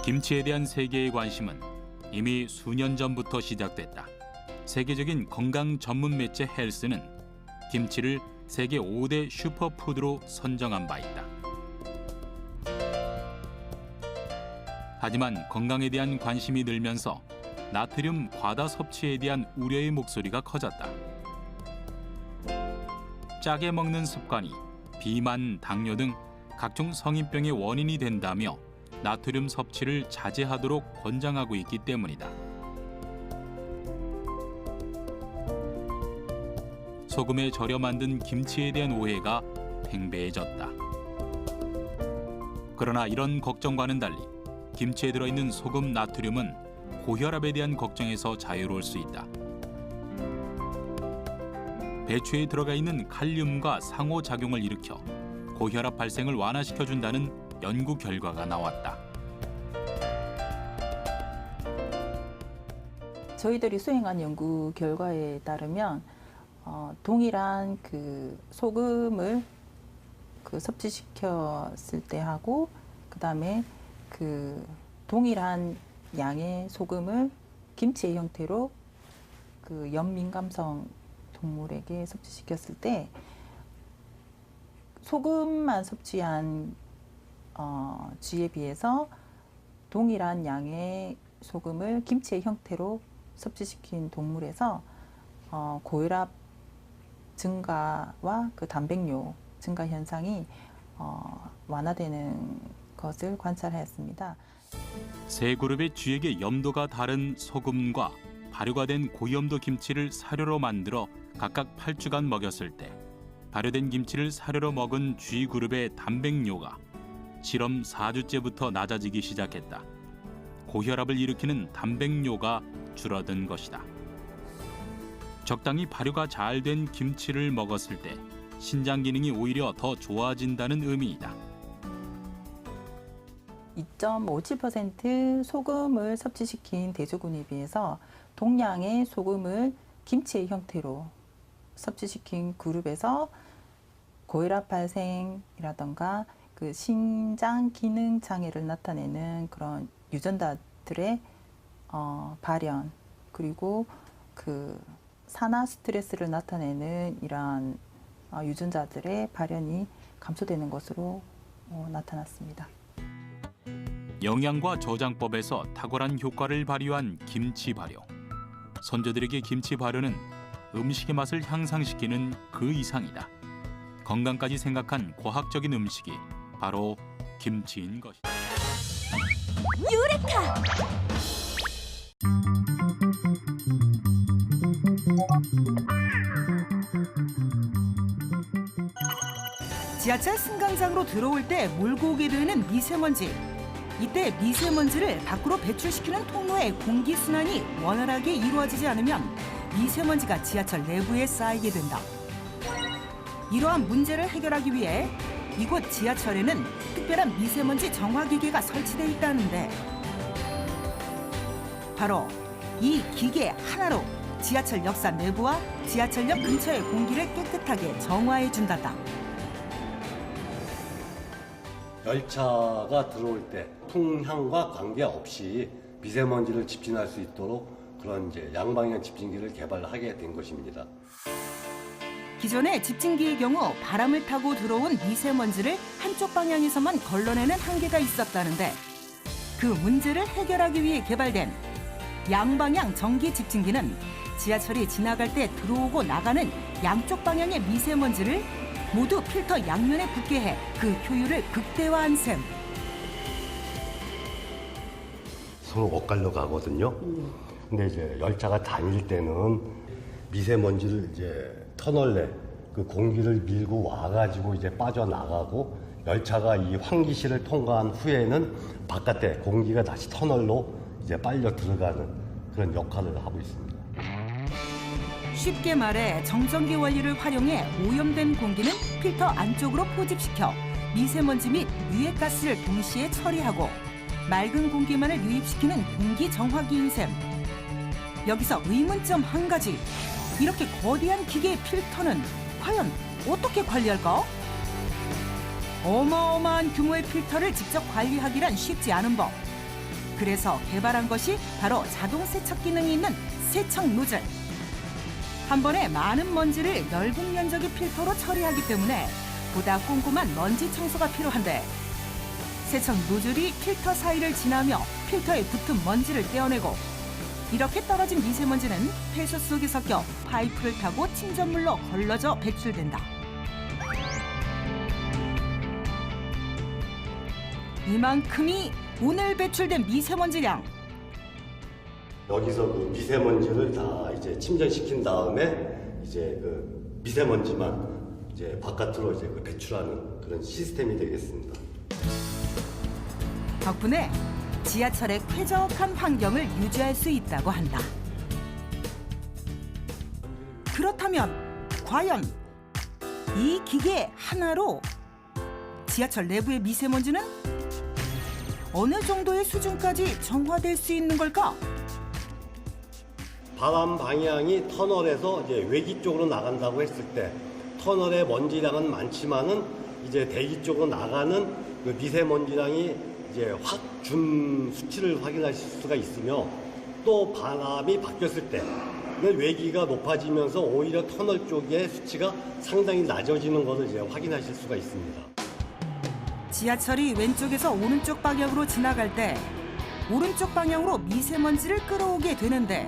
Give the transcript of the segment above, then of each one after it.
김치에 대한 세계의 관심은 이미 수년 전부터 시작됐다. 세계적인 건강 전문 매체 헬스는 김치를 세계 5대 슈퍼푸드로 선정한 바 있다. 하지만 건강에 대한 관심이 늘면서 나트륨 과다 섭취에 대한 우려의 목소리가 커졌다. 짜게 먹는 습관이 비만, 당뇨 등 각종 성인병의 원인이 된다며 나트륨 섭취를 자제하도록 권장하고 있기 때문이다. 소금에 절여 만든 김치에 대한 오해가 팽배해졌다. 그러나 이런 걱정과는 달리 김치에 들어있는 소금 나트륨은 고혈압에 대한 걱정에서 자유로울 수 있다. 배추에 들어가 있는 칼륨과 상호작용을 일으켜 고혈압 발생을 완화시켜준다는 연구 결과가 나왔다. 저희들이 수행한 연구 결과에 따르면 동일한 그 소금을 섭취시켰을 때 하고 그다음에 그 동일한 양의 소금을 김치의 형태로 그 연민감성 동물에게 섭취시켰을 때 소금만 섭취한 쥐에 비해서 동일한 양의 소금을 김치의 형태로 섭취시킨 동물에서 고혈압 증가와 그 단백뇨 증가 현상이 완화되는 것을 관찰하였습니다. 세 그룹의 쥐에게 염도가 다른 소금과 발효가 된 고염도 김치를 사료로 만들어 각각 8주간 먹였을 때 발효된 김치를 사료로 먹은 쥐 그룹의 단백뇨가 실험 4주째부터 낮아지기 시작했다. 고혈압을 일으키는 단백뇨가 줄어든 것이다. 적당히 발효가 잘 된 김치를 먹었을 때 신장 기능이 오히려 더 좋아진다는 의미이다. 2.57% 소금을 섭취시킨 돼지군에 비해서 동량의 소금을 김치의 형태로 섭취시킨 그룹에서 고혈압 발생이라던가 그 신장 기능 장애를 나타내는 그런 유전자들의 발현 그리고 그 산화 스트레스를 나타내는 이러한 유전자들의 발현이 감소되는 것으로 나타났습니다. 영양과 저장법에서 탁월한 효과를 발휘한 김치 발효. 선조들에게 김치 발효는 음식의 맛을 향상시키는 그 이상이다. 건강까지 생각한 과학적인 음식이 바로 김치인 것이다. 유레카! 지하철 승강장으로 들어올 때 몰고 오게 되는 미세먼지. 이때 미세먼지를 밖으로 배출시키는 통로의 공기순환이 원활하게 이루어지지 않으면 미세먼지가 지하철 내부에 쌓이게 된다. 이러한 문제를 해결하기 위해 이곳 지하철에는 특별한 미세먼지 정화기계가 설치되어 있다는데 바로 이 기계 하나로 지하철 역사 내부와 지하철역 근처의 공기를 깨끗하게 정화해준단다. 열차가 들어올 때 풍향과 관계없이 미세먼지를 집진할 수 있도록 그런 이제 양방향 집진기를 개발하게 된 것입니다. 기존의 집진기의 경우 바람을 타고 들어온 미세먼지를 한쪽 방향에서만 걸러내는 한계가 있었다는데 그 문제를 해결하기 위해 개발된 양방향 전기 집진기는 지하철이 지나갈 때 들어오고 나가는 양쪽 방향의 미세먼지를 모두 필터 양면에 붙게 해 그 효율을 극대화한 셈. 서로 엇갈려 가거든요. 근데 이제 열차가 다닐 때는 미세먼지를 이제 터널 내 그 공기를 밀고 와가지고 이제 빠져나가고 열차가 이 환기실을 통과한 후에는 바깥에 공기가 다시 터널로 이제 빨려 들어가는 그런 역할을 하고 있습니다. 쉽게 말해 정전기 원리를 활용해 오염된 공기는 필터 안쪽으로 포집시켜 미세먼지 및 유해가스를 동시에 처리하고 맑은 공기만을 유입시키는 공기 정화기인 셈. 여기서 의문점 한 가지. 이렇게 거대한 기계의 필터는 과연 어떻게 관리할까? 어마어마한 규모의 필터를 직접 관리하기란 쉽지 않은 법. 그래서 개발한 것이 바로 자동 세척 기능이 있는 세척 노즐. 한 번에 많은 먼지를 넓은 면적의 필터로 처리하기 때문에 보다 꼼꼼한 먼지 청소가 필요한데, 세척 노즐이 필터 사이를 지나며 필터에 붙은 먼지를 떼어내고, 이렇게 떨어진 미세먼지는 폐수 속에 섞여 파이프를 타고 침전물로 걸러져 배출된다. 이만큼이 오늘 배출된 미세먼지량. 여기서 그 미세먼지를 다 이제 침전시킨 다음에 이제 그 미세먼지만 이제 바깥으로 이제 그 배출하는 그런 시스템이 되겠습니다. 덕분에 지하철의 쾌적한 환경을 유지할 수 있다고 한다. 그렇다면 과연 이 기계 하나로 지하철 내부의 미세먼지는 어느 정도의 수준까지 정화될 수 있는 걸까? 바람 방향이 터널에서 이제 외기 쪽으로 나간다고 했을 때 터널의 먼지량은 많지만은 이제 대기 쪽으로 나가는 그 미세먼지량이 이제 확 준 수치를 확인하실 수가 있으며, 또 바람이 바뀌었을 때 외기가 높아지면서 오히려 터널 쪽의 수치가 상당히 낮아지는 것을 이제 확인하실 수가 있습니다. 지하철이 왼쪽에서 오른쪽 방향으로 지나갈 때 오른쪽 방향으로 미세먼지를 끌어오게 되는데,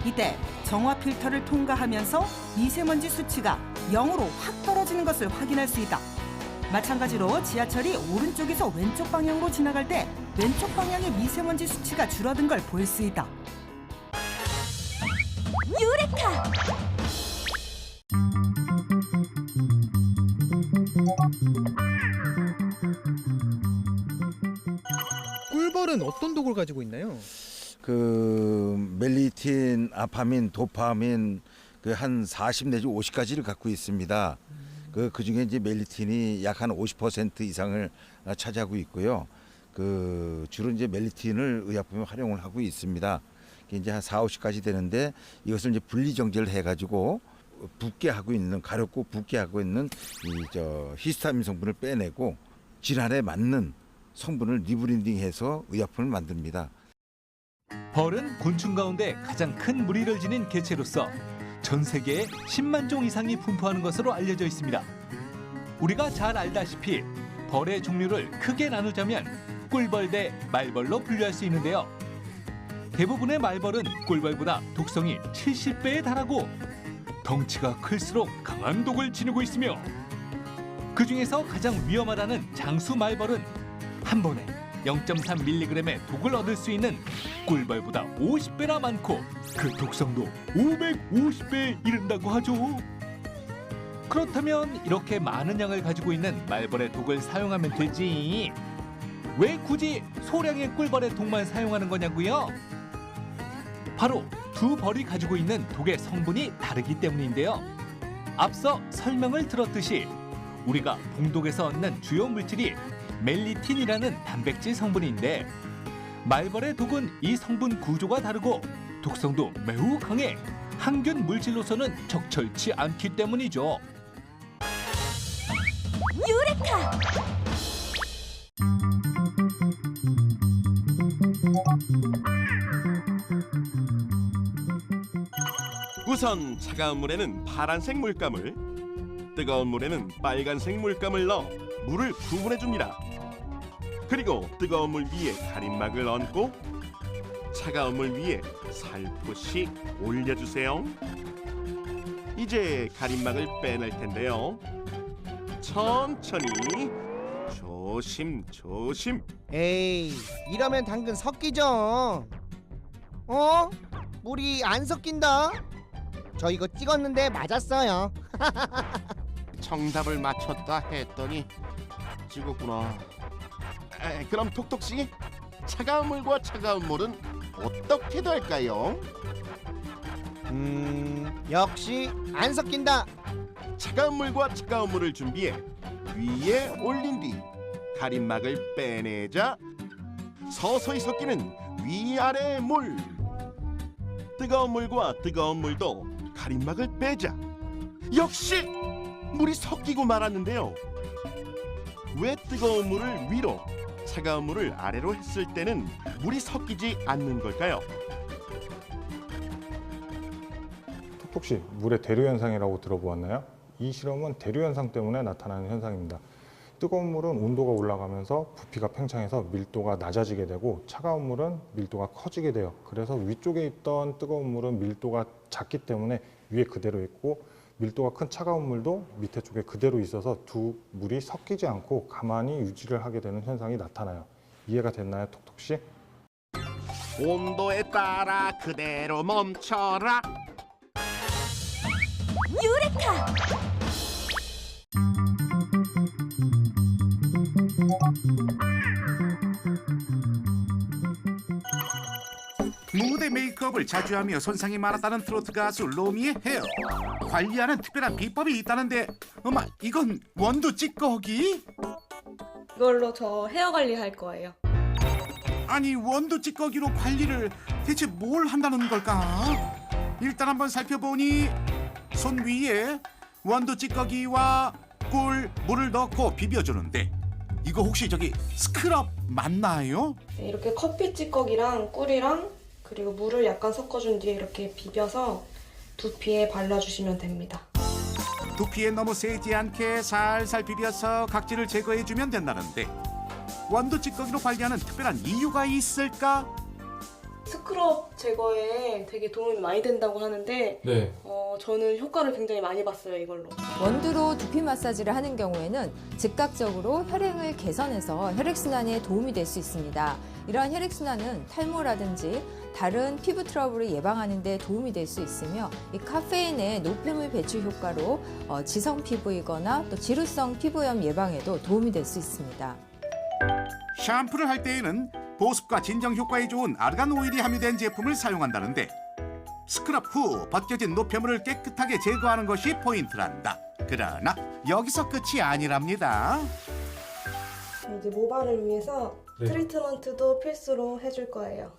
이때 정화 필터를 통과하면서 미세먼지 수치가 0으로 확 떨어지는 것을 확인할 수 있다. 마찬가지로 지하철이 오른쪽에서 왼쪽 방향으로 지나갈 때 왼쪽 방향의 미세먼지 수치가 줄어든 걸 볼 수 있다. 유레카! 꿀벌은 어떤 독을 가지고 있나요? 그 멜리틴, 아파민, 도파민 그 한 40 내지 50가지를 갖고 있습니다. 그 중에 이제 멜리틴이 약 한 50% 이상을 차지하고 있고요. 그 주로 이제 멜리틴을 의약품에 활용을 하고 있습니다. 이제 한 4, 50가지 되는데, 이것을 이제 분리 정제를 해가지고 붓게 하고 있는, 가렵고 붓게 하고 있는 히스타민 성분을 빼내고 질환에 맞는 성분을 리브랜딩해서 의약품을 만듭니다. 벌은 곤충 가운데 가장 큰 무리를 지닌 개체로서 전 세계에 10만 종 이상이 분포하는 것으로 알려져 있습니다. 우리가 잘 알다시피 벌의 종류를 크게 나누자면 꿀벌 대 말벌로 분류할 수 있는데요. 대부분의 말벌은 꿀벌보다 독성이 70배에 달하고 덩치가 클수록 강한 독을 지니고 있으며, 그중에서 가장 위험하다는 장수 말벌은 한 번에 0.3mg의 독을 얻을 수 있는 꿀벌보다 50배나 많고 그 독성도 550배에 이른다고 하죠. 그렇다면 이렇게 많은 양을 가지고 있는 말벌의 독을 사용하면 되지, 왜 굳이 소량의 꿀벌의 독만 사용하는 거냐고요? 바로 두 벌이 가지고 있는 독의 성분이 다르기 때문인데요. 앞서 설명을 들었듯이 우리가 봉독에서 얻는 주요 물질이 멜리틴이라는 단백질 성분인데, 말벌의 독은 이 성분 구조가 다르고 독성도 매우 강해 항균 물질로서는 적절치 않기 때문이죠. 유레카! 우선 차가운 물에는 파란색 물감을, 뜨거운 물에는 빨간색 물감을 넣어 물을 구분해 줍니다. 그리고 뜨거운 물 위에 가림막을 얹고 차가운 물 위에 살포시 올려주세요. 이제 가림막을 빼낼 텐데요. 천천히, 조심조심. 에이, 이러면 당근 섞이죠. 어? 물이 안 섞인다. 저 이거 찍었는데 맞았어요. 정답을 맞췄다 했더니 찍었구나. 그럼 톡톡씨, 차가운 물과 차가운 물은 어떻게 될까요? 역시 안 섞인다. 차가운 물과 차가운 물을 준비해 위에 올린 뒤 가림막을 빼내자 서서히 섞이는 위아래 물. 뜨거운 물과 뜨거운 물도 가림막을 빼자. 역시 물이 섞이고 말았는데요. 왜 뜨거운 물을 위로, 차가운 물을 아래로 했을 때는 물이 섞이지 않는 걸까요? 혹시 물의 대류 현상이라고 들어보았나요? 이 실험은 대류 현상 때문에 나타나는 현상입니다. 뜨거운 물은 온도가 올라가면서 부피가 팽창해서 밀도가 낮아지게 되고, 차가운 물은 밀도가 커지게 돼요. 그래서 위쪽에 있던 뜨거운 물은 밀도가 작기 때문에 위에 그대로 있고, 밀도가 큰 차가운 물도 밑에 쪽에 그대로 있어서 두 물이 섞이지 않고 가만히 유지를 하게 되는 현상이 나타나요. 이해가 됐나요, 톡톡 씨? 온도에 따라 그대로 멈춰라. 유레카! 무대 메이크업을 자주 하며 손상이 많았다는 트로트 가수 로미의 헤어. 관리하는 특별한 비법이 있다는데, 엄마, 이건 원두 찌꺼기? 이걸로 저 헤어 관리할 거예요. 아니, 원두 찌꺼기로 관리를 대체 뭘 한다는 걸까? 일단 한번 살펴보니 손 위에 원두 찌꺼기와 꿀, 물을 넣고 비벼주는데, 이거 혹시 저기 스크럽 맞나요? 네, 이렇게 커피 찌꺼기랑 꿀이랑 그리고 물을 약간 섞어준 뒤에 이렇게 비벼서 두피에 발라주시면 됩니다. 두피에 너무 세지 않게 살살 비벼서 각질을 제거해주면 된다는데, 원두 찌꺼기로 관리하는 특별한 이유가 있을까? 스크럽 제거에 되게 도움이 많이 된다고 하는데 저는 효과를 굉장히 많이 봤어요, 이걸로. 원두로 두피 마사지를 하는 경우에는 즉각적으로 혈행을 개선해서 혈액순환에 도움이 될 수 있습니다. 이러한 혈액순환은 탈모라든지 다른 피부 트러블을 예방하는 데 도움이 될 수 있으며, 이 카페인의 노폐물 배출 효과로 지성 피부이거나 또 지루성 피부염 예방에도 도움이 될 수 있습니다. 샴푸를 할 때에는 보습과 진정 효과에 좋은 아르간 오일이 함유된 제품을 사용한다는데, 스크럽 후 벗겨진 노폐물을 깨끗하게 제거하는 것이 포인트란다. 그러나 여기서 끝이 아니랍니다. 이제 모발을 위해서 트리트먼트도 필수로 해줄 거예요.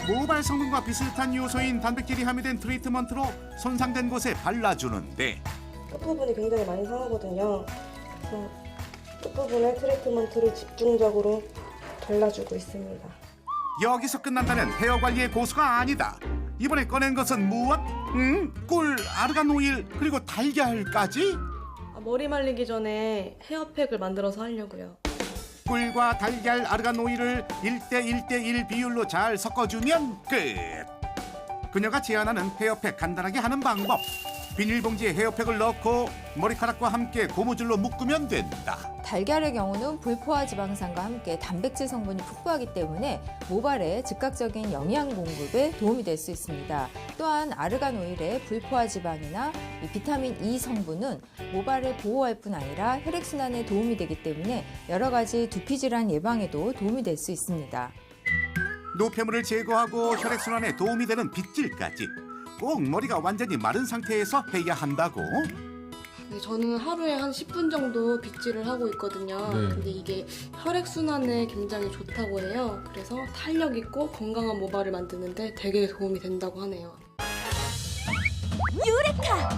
모발 성분과 비슷한 요소인 단백질이 함유된 트리트먼트로 손상된 곳에 발라주는데, 끝부분이 굉장히 많이 상하거든요. 그래서 끝부분에 트리트먼트를 집중적으로 발라주고 있습니다. 여기서 끝난다면 헤어 관리의 고수가 아니다. 이번에 꺼낸 것은 무엇? 꿀, 아르간 오일, 그리고 달걀까지? 머리 말리기 전에 헤어팩을 만들어서 하려고요. 꿀과 달걀, 아르간 오일을 1대1대1 비율로 잘 섞어주면 끝. 그녀가 제안하는 헤어팩 간단하게 하는 방법. 비닐봉지에 헤어팩을 넣고 머리카락과 함께 고무줄로 묶으면 된다. 달걀의 경우는 불포화 지방산과 함께 단백질 성분이 풍부하기 때문에 모발에 즉각적인 영양 공급에 도움이 될 수 있습니다. 또한 아르간 오일의 불포화 지방이나 이 비타민 E 성분은 모발을 보호할 뿐 아니라 혈액순환에 도움이 되기 때문에 여러 가지 두피 질환 예방에도 도움이 될 수 있습니다. 노폐물을 제거하고 혈액순환에 도움이 되는 빗질까지 꼭 머리가 완전히 마른 상태에서 해야 한다고? 네, 저는 하루에 한 10분 정도 빗질을 하고 있거든요. 근데 이게 혈액순환에 굉장히 좋다고 해요. 그래서 탄력 있고 건강한 모발을 만드는데 되게 도움이 된다고 하네요. 유레카!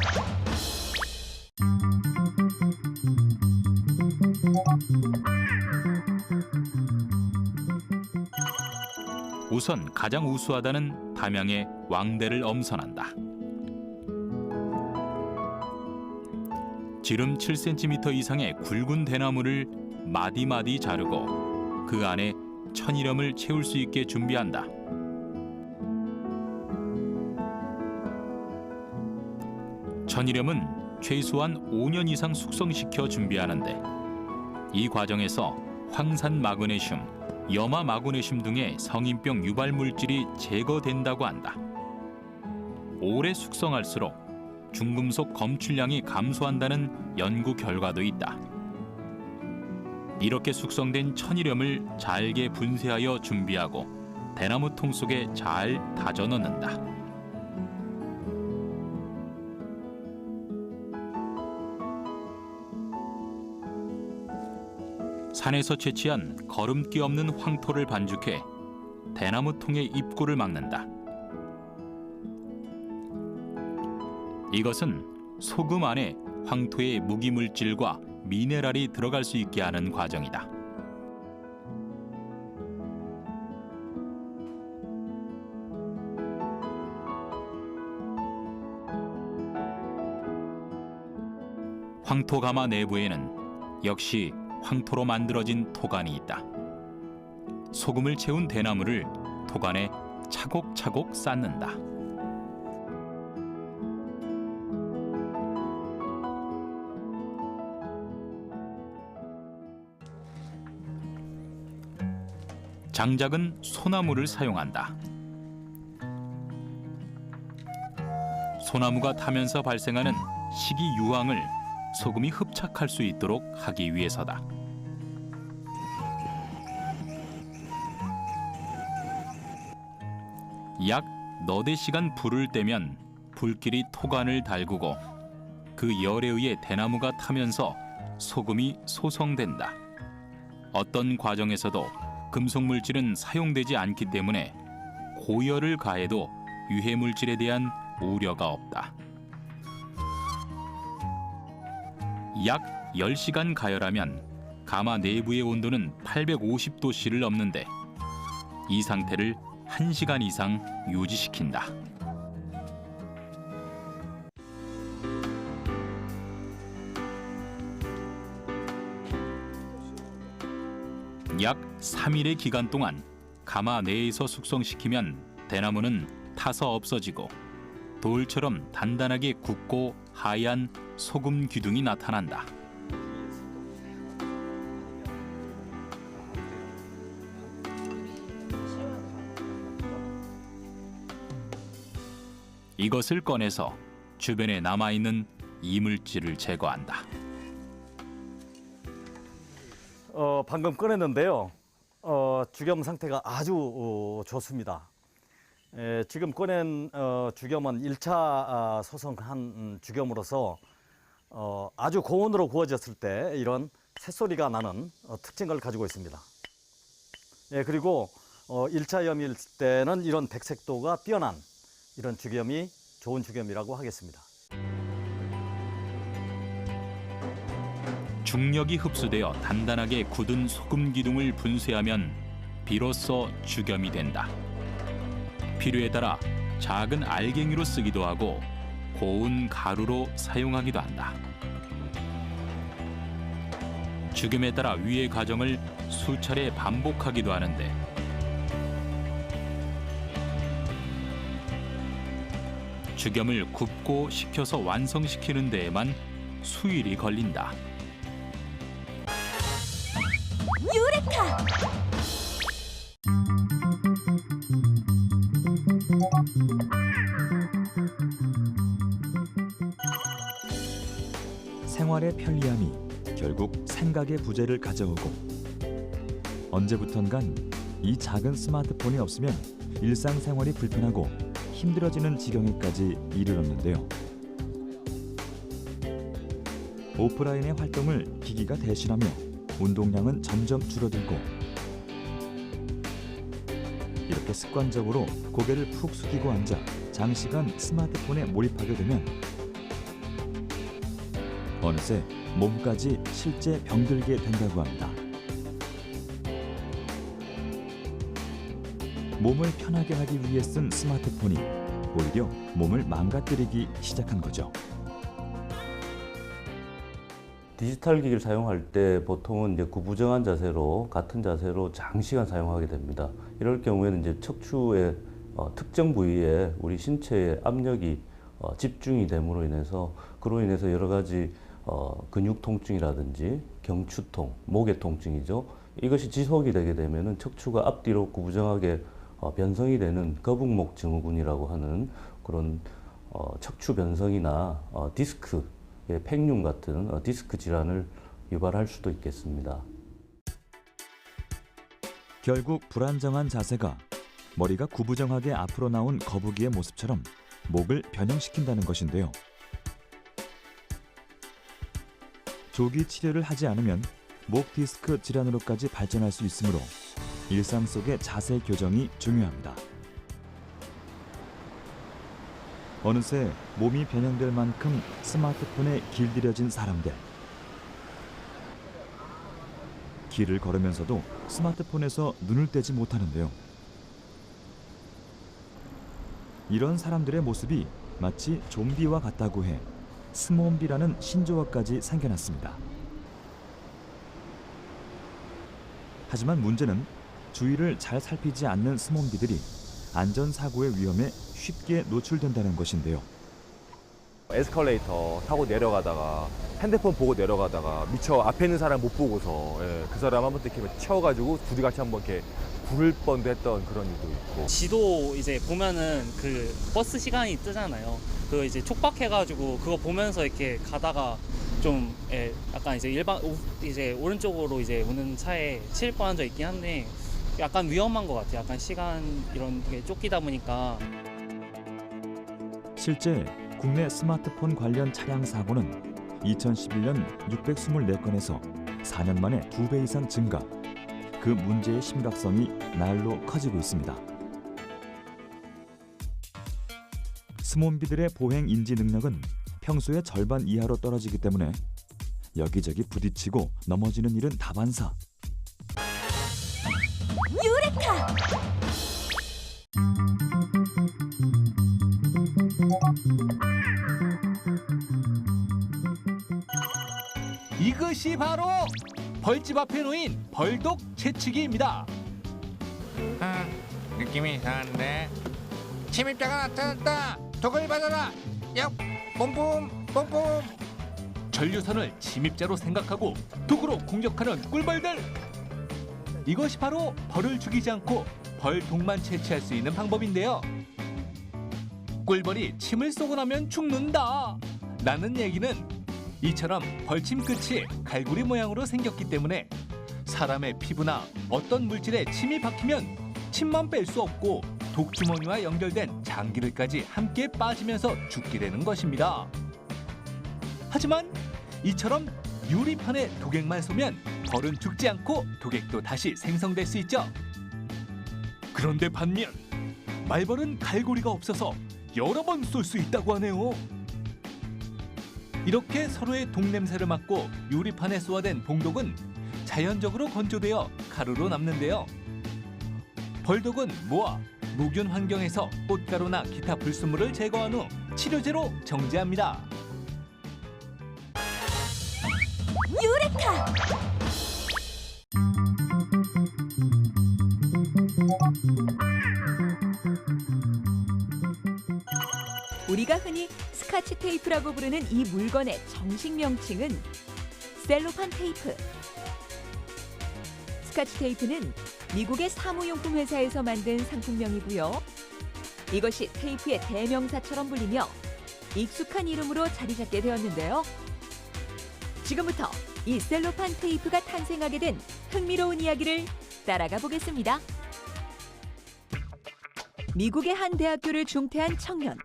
우선 가장 우수하다는 담양의 왕대를 엄선한다. 지름 7cm 이상의 굵은 대나무를 마디마디 자르고 그 안에 천일염을 채울 수 있게 준비한다. 천일염은 최소한 5년 이상 숙성시켜 준비하는데, 이 과정에서 황산 마그네슘, 염화 마그네슘 등의 성인병 유발 물질이 제거된다고 한다. 오래 숙성할수록 중금속 검출량이 감소한다는 연구 결과도 있다. 이렇게 숙성된 천일염을 잘게 분쇄하여 준비하고 대나무 통 속에 잘 다져 넣는다. 산에서 채취한 거름기 없는 황토를 반죽해 대나무 통의 입구를 막는다. 이것은 소금 안에 황토의 무기물질과 미네랄이 들어갈 수 있게 하는 과정이다. 황토 가마 내부에는 역시 황토로 만들어진 토관이 있다. 소금을 채운 대나무를 토관에 차곡차곡 쌓는다. 장작은 소나무를 사용한다. 소나무가 타면서 발생하는 식이 유황을 소금이 흡착할 수 있도록 하기 위해서다. 약 너댓 시간 불을 떼면 불길이 토관을 달구고 그 열에 의해 대나무가 타면서 소금이 소성된다. 어떤 과정에서도 금속 물질은 사용되지 않기 때문에 고열을 가해도 유해 물질에 대한 우려가 없다. 약 10시간 가열하면 가마 내부의 온도는 850도씨를 넘는데 이 상태를 1시간 이상 유지시킨다. 약 3일의 기간 동안 가마 내에서 숙성시키면 대나무는 타서 없어지고 돌처럼 단단하게 굳고 하얀 소금 기둥이 나타난다. 이것을 꺼내서 주변에 남아있는 이물질을 제거한다. 방금 꺼냈는데요. 죽염 상태가 아주 좋습니다. 지금 꺼낸 죽염은 1차 소성한 죽염으로서 아주 고온으로 구워졌을 때 이런 새소리가 나는 특징을 가지고 있습니다. 그리고 1차 염일 때는 이런 백색도가 뛰어난 이런 죽염이 좋은 죽염이라고 하겠습니다. 중력이 흡수되어 단단하게 굳은 소금 기둥을 분쇄하면 비로소 죽염이 된다. 필요에 따라 작은 알갱이로 쓰기도 하고 고운 가루로 사용하기도 한다. 죽염에 따라 위의 과정을 수차례 반복하기도 하는데 죽염을 굽고 식혀서 완성시키는 데에만 수일이 걸린다. 유레카! 생활의 편리함이 결국 생각의 부재를 가져오고 언제부턴간 이 작은 스마트폰이 없으면 일상생활이 불편하고 힘들어지는 지경에까지 이르렀는데요. 오프라인의 활동을 기기가 대신하며 운동량은 점점 줄어들고 이렇게 습관적으로 고개를 푹 숙이고 앉아 장시간 스마트폰에 몰입하게 되면 어느새 몸까지 실제 병들게 된다고 합니다. 몸을 편하게 하기 위해 쓴 스마트폰이 오히려 몸을 망가뜨리기 시작한 거죠. 디지털 기기를 사용할 때 보통은 이제 구부정한 자세로 같은 자세로 장시간 사용하게 됩니다. 이럴 경우에는 이제 척추의 특정 부위에 우리 신체의 압력이 집중이 됨으로 인해서 그로 인해서 여러 가지 근육 통증이라든지 경추통, 목의 통증이죠. 이것이 지속이 되게 되면은 척추가 앞뒤로 구부정하게 변성이 되는 거북목 증후군이라고 하는 그런 척추 변성이나 디스크의 팽륨 같은 디스크 질환을 유발할 수도 있겠습니다. 결국 불안정한 자세가 머리가 구부정하게 앞으로 나온 거북이의 모습처럼 목을 변형시킨다는 것인데요. 조기 치료를 하지 않으면 목 디스크 질환으로까지 발전할 수 있으므로 일상 속의 자세 교정이 중요합니다. 어느새 몸이 변형될 만큼 스마트폰에 길들여진 사람들. 길을 걸으면서도 스마트폰에서 눈을 떼지 못하는데요. 이런 사람들의 모습이 마치 좀비와 같다고 해 스몬비라는 신조어까지 생겨났습니다. 하지만 문제는 주위를 잘 살피지 않는 스몬비들이 안전사고의 위험에 쉽게 노출된다는 것인데요. 에스컬레이터 타고 내려가다가 핸드폰 보고 내려가다가 미처 앞에 있는 사람 못 보고서 그 사람 한번 이렇게 채워가지고 둘이 같이 한번 이렇게 부를 뻔도 했던 그런 일도 있고. 지도 이제 보면은 그 버스 시간이 뜨잖아요. 그거 이제 촉박해가지고 그거 보면서 이렇게 가다가 좀 약간 이제 이제 오른쪽으로 이제 오는 차에 치일 뻔한 적 있긴 한데 약간 위험한 것 같아요. 약간 시간 이런 게 쫓기다 보니까. 실제 국내 스마트폰 관련 차량 사고는 2011년 624건에서 4년 만에 2배 이상 증가. 그 문제의 심각성이 날로 커지고 있습니다. 스몬비들의 보행 인지 능력은 평소의 절반 이하로 떨어지기 때문에 여기저기 부딪히고 넘어지는 일은 다반사. 유레카! 이것이 바로 벌집 앞에 놓인 벌독 채취기입니다. 느낌이 이상한데. 침입자가 나타났다. 독을 받아라. 야, 뿜뿜 뿜뿜. 전류선을 침입자로 생각하고 독으로 공격하는 꿀벌들. 이것이 바로 벌을 죽이지 않고 벌독만 채취할 수 있는 방법인데요. 꿀벌이 침을 쏘고 나면 죽는다 라는 얘기는 이처럼 벌침 끝이 갈고리 모양으로 생겼기 때문에 사람의 피부나 어떤 물질에 침이 박히면 침만 뺄 수 없고 독주머니와 연결된 장기들까지 함께 빠지면서 죽게 되는 것입니다. 하지만 이처럼 유리판에 독액만 쏘면 벌은 죽지 않고 독액도 다시 생성될 수 있죠. 그런데 반면 말벌은 갈고리가 없어서 여러 번 쏠 수 있다고 하네요. 이렇게 서로의 독 냄새를 맡고 유리판에 쏘아댄 봉독은 자연적으로 건조되어 가루로 남는데요. 벌독은 모아 무균 환경에서 꽃가루나 기타 불순물을 제거한 후 치료제로 정제합니다. 유레카! 우리가 흔히 스카치 테이프라고 부르는 이 물건의 정식 명칭은 셀로판 테이프. 스카치 테이프는 미국의 사무용품 회사에서 만든 상품명이고요. 이것이 테이프의 대명사처럼 불리며 익숙한 이름으로 자리 잡게 되었는데요. 지금부터 이 셀로판 테이프가 탄생하게 된 흥미로운 이야기를 따라가 보겠습니다. 미국의 한 대학교를 중퇴한 청년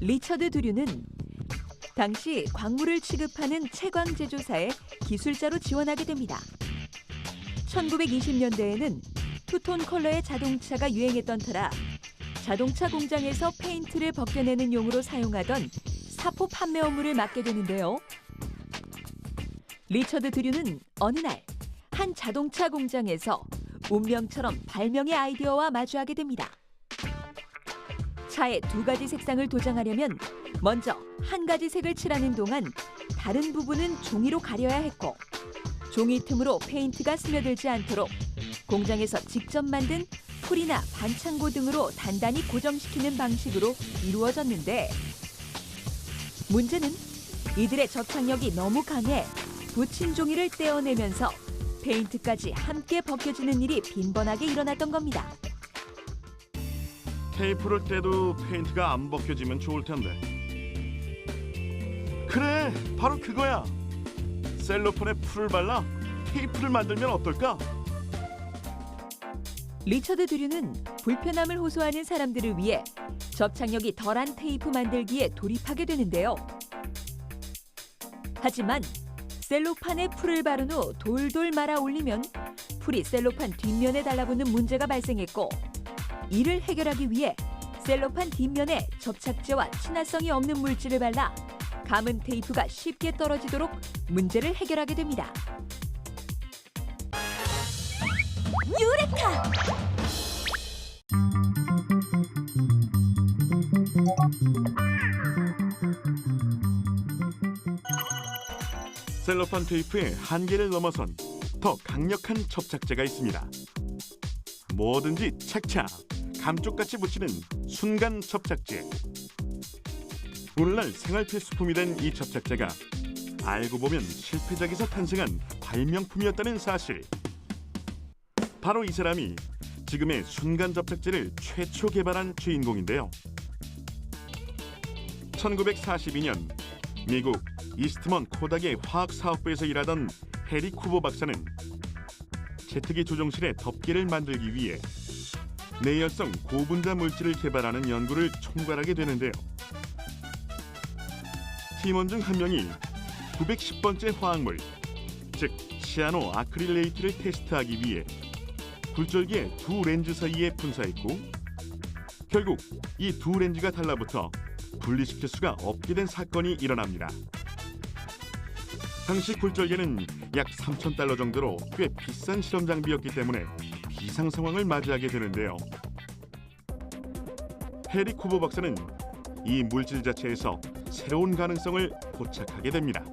리처드 드류는 당시 광물을 취급하는 채광 제조사에 기술자로 지원하게 됩니다. 1920년대에는 투톤 컬러의 자동차가 유행했던 터라 자동차 공장에서 페인트를 벗겨내는 용으로 사용하던 사포 판매 업무를 맡게 되는데요. 리처드 드류는 어느 날 한 자동차 공장에서 운명처럼 발명의 아이디어와 마주하게 됩니다. 차에 두 가지 색상을 도장하려면 먼저 한 가지 색을 칠하는 동안 다른 부분은 종이로 가려야 했고 종이 틈으로 페인트가 스며들지 않도록 공장에서 직접 만든 풀이나 반창고 등으로 단단히 고정시키는 방식으로 이루어졌는데 문제는 이들의 접착력이 너무 강해 붙인 종이를 떼어내면서 페인트까지 함께 벗겨지는 일이 빈번하게 일어났던 겁니다. 테이프를 떼도 페인트가 안 벗겨지면 좋을 텐데. 그래, 바로 그거야. 셀로폰에 풀을 발라 테이프를 만들면 어떨까? 리처드 드류는 불편함을 호소하는 사람들을 위해 접착력이 덜한 테이프 만들기에 돌입하게 되는데요. 하지만 셀로판에 풀을 바른 후 돌돌 말아 올리면 풀이 셀로판 뒷면에 달라붙는 문제가 발생했고 이를 해결하기 위해 셀로판 뒷면에 접착제와 친화성이 없는 물질을 발라 감은 테이프가 쉽게 떨어지도록 문제를 해결하게 됩니다. 유레카! 셀로판 테이프의 한계를 넘어선 더 강력한 접착제가 있습니다. 뭐든지 착착 감쪽같이 붙이는 순간 접착제. 오늘날 생활 필수품이 된 이 접착제가 알고 보면 실패작에서 탄생한 발명품이었다는 사실. 바로 이 사람이 지금의 순간 접착제를 최초 개발한 주인공인데요. 1942년 미국 이스트먼 코닥의 화학사업부에서 일하던 해리 쿠버 박사는 제트기 조종실의 덮개를 만들기 위해 내열성 고분자 물질을 개발하는 연구를 총괄하게 되는데요. 팀원 중 한 명이 910번째 화학물, 즉 시아노 아크릴레이트를 테스트하기 위해 굴절기의 두 렌즈 사이에 분사했고, 결국 이 두 렌즈가 달라붙어 분리시킬 수가 없게 된 사건이 일어납니다. 당시 굴절기는 약 3,000달러 정도로 꽤 비싼 실험 장비였기 때문에 비상 상황을 맞이하게 되는데요. 해리 쿠버 박사는 이 물질 자체에서 새로운 가능성을 포착하게 됩니다.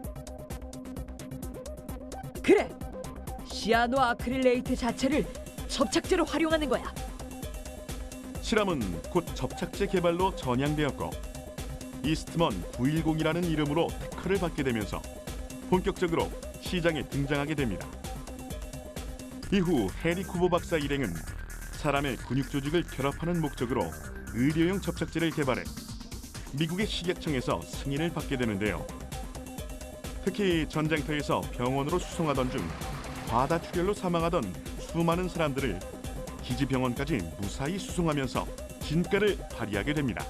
그래! 시아노 아크릴레이트 자체를 접착제로 활용하는 거야. 실험은 곧 접착제 개발로 전향되었고 이스트먼 910이라는 이름으로 특허를 받게 되면서 본격적으로 시장에 등장하게 됩니다. 이후 해리 쿠버 박사 일행은 사람의 근육 조직을 결합하는 목적으로 의료용 접착제를 개발해 미국의 식약청에서 승인을 받게 되는데요. 특히 전쟁터에서 병원으로 수송하던 중 과다출혈로 사망하던 수많은 사람들을 기지병원까지 무사히 수송하면서 진가를 발휘하게 됩니다.